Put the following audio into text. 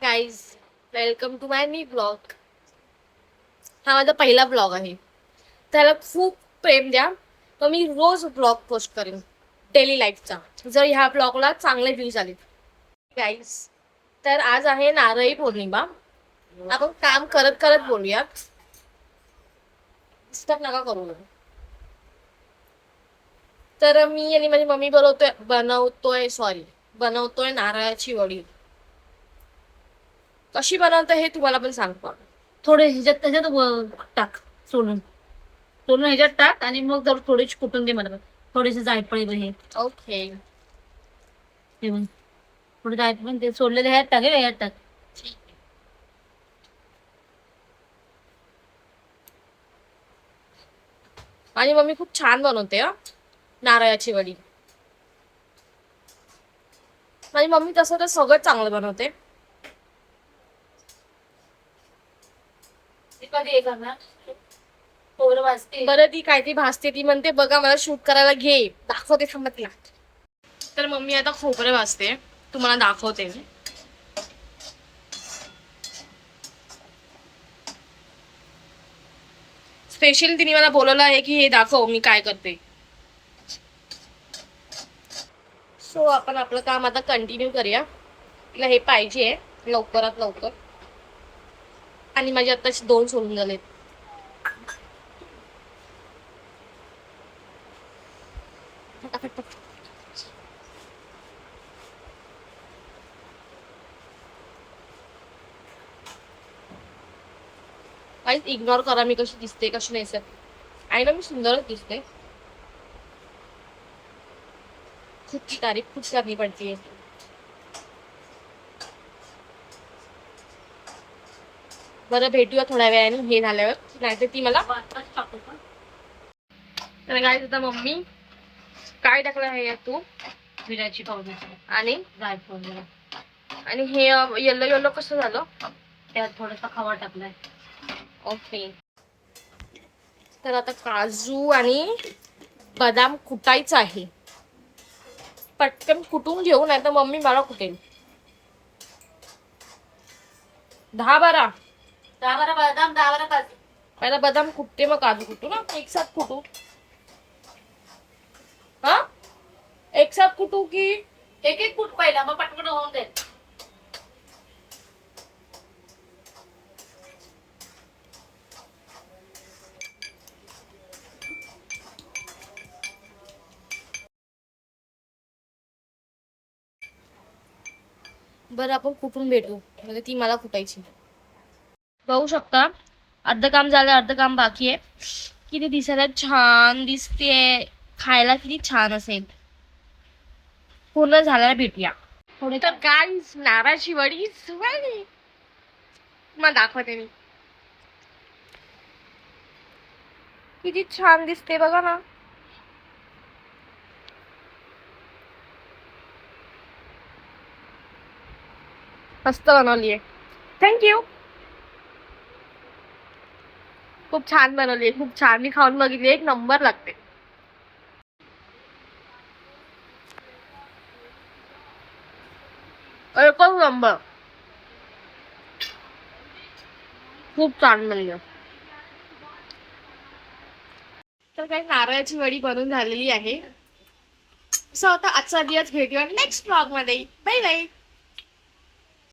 Guys, welcome to my new blog. हा माझा पहिला ब्लॉग आहे. त्याला खूप प्रेम द्या. तर मी रोज ब्लॉग पोस्ट करेन डेली लाईफचा, जर ह्या ब्लॉगला चांगले व्ह्यूज आले. गाईज, तर आज आहे नारळी पौर्णिमा. आपण काम करत करत बोलूया. डिस्टर्ब नका करू. तर मी आणि माझी मम्मी बनवतोय नारळाची वडी. कशी बनवते हे तुम्हाला पण सांगतो. थोडे ह्याच्यात त्याच्यात टाक, सोडून सोडून ह्याच्यात टाक आणि मग जर थोडीशी कुटून दे मला. थोडेसे जायफळ हे ओके. ठेवून थोडे जायफळ ते सोडलेले ह्यात टाक, ह्यात टाक. आणि मम्मी खूप छान बनवते नारळाची वडी. माझी मम्मी तसं तर सगळं चांगलं बनवते. कधी हे करणार? थोडं वाजते. बरं, ती काय ती भाजते, ती म्हणते बघा मला शूट करायला घे, दाखवते थांबा तिला. तर मम्मी आता खोबरे भाजते, तुम्हाला दाखवते मी. स्पेशल तिने मला बोलवलं आहे की हे दाखव मी काय करते. सो आपण आपलं काम आता कंटिन्यू करूया. तिला हे पाहिजे लवकरात लवकर. आणि माझे आताच 2 सोडून झालेत. काहीच इग्नोर करा मी कशी दिसते कशी नाही सर. आई ना मी सुंदरच दिसते. खूप तारीफ खूप करनी पडती है. बरं, भेटूया थोड्या वेळाने हे झाल्यावर, नाहीतर ती मला. तर काय आता मम्मी काय टाकलं आहे यात तू? मिरची पावडर आणि जायफळ आणि हे येलो येलो कसं झालं? त्यात थोडासा खवा टाकलाय. ओके. तर आता काजू आणि बदाम कुटायचं आहे. पटकन कुटून घेऊ, नाही तर मम्मी मला कुटेल. 10-12 बदाम 10 काजू. पहिला बदाम कुटते मग काजू कुटू ना, एक साथ कुटू. हा, एक साथ कुटू की एक एक कुट पहिला, मग पटकन होऊन जाईल. बरं आपण कुठून भेटू, म्हणजे ती मला कुटायची. बघू शकता अर्ध काम झालं, अर्ध काम बाकी आहे. किती दिसायला छान दिसते, खायला किती छान असेल. पूर्ण झाल्याला भेटूया. थोडे तर काय नारळाची वडी सुवाली मला दाखवते मी. किती छान दिसते बघा ना. मस्त बनवली आहे. थँक्यू. खूप छान बनवली आहे, खूप छान. मी खाऊन बघितली, एक नंबर लागते. एकच नंबर. खूप छान बनली. तर काही नारळाची वडी बनवून झालेली आहे. असं होता आजचा दिवस. भेटूया नेक्स्ट ब्लॉग मध्ये. Bye bye.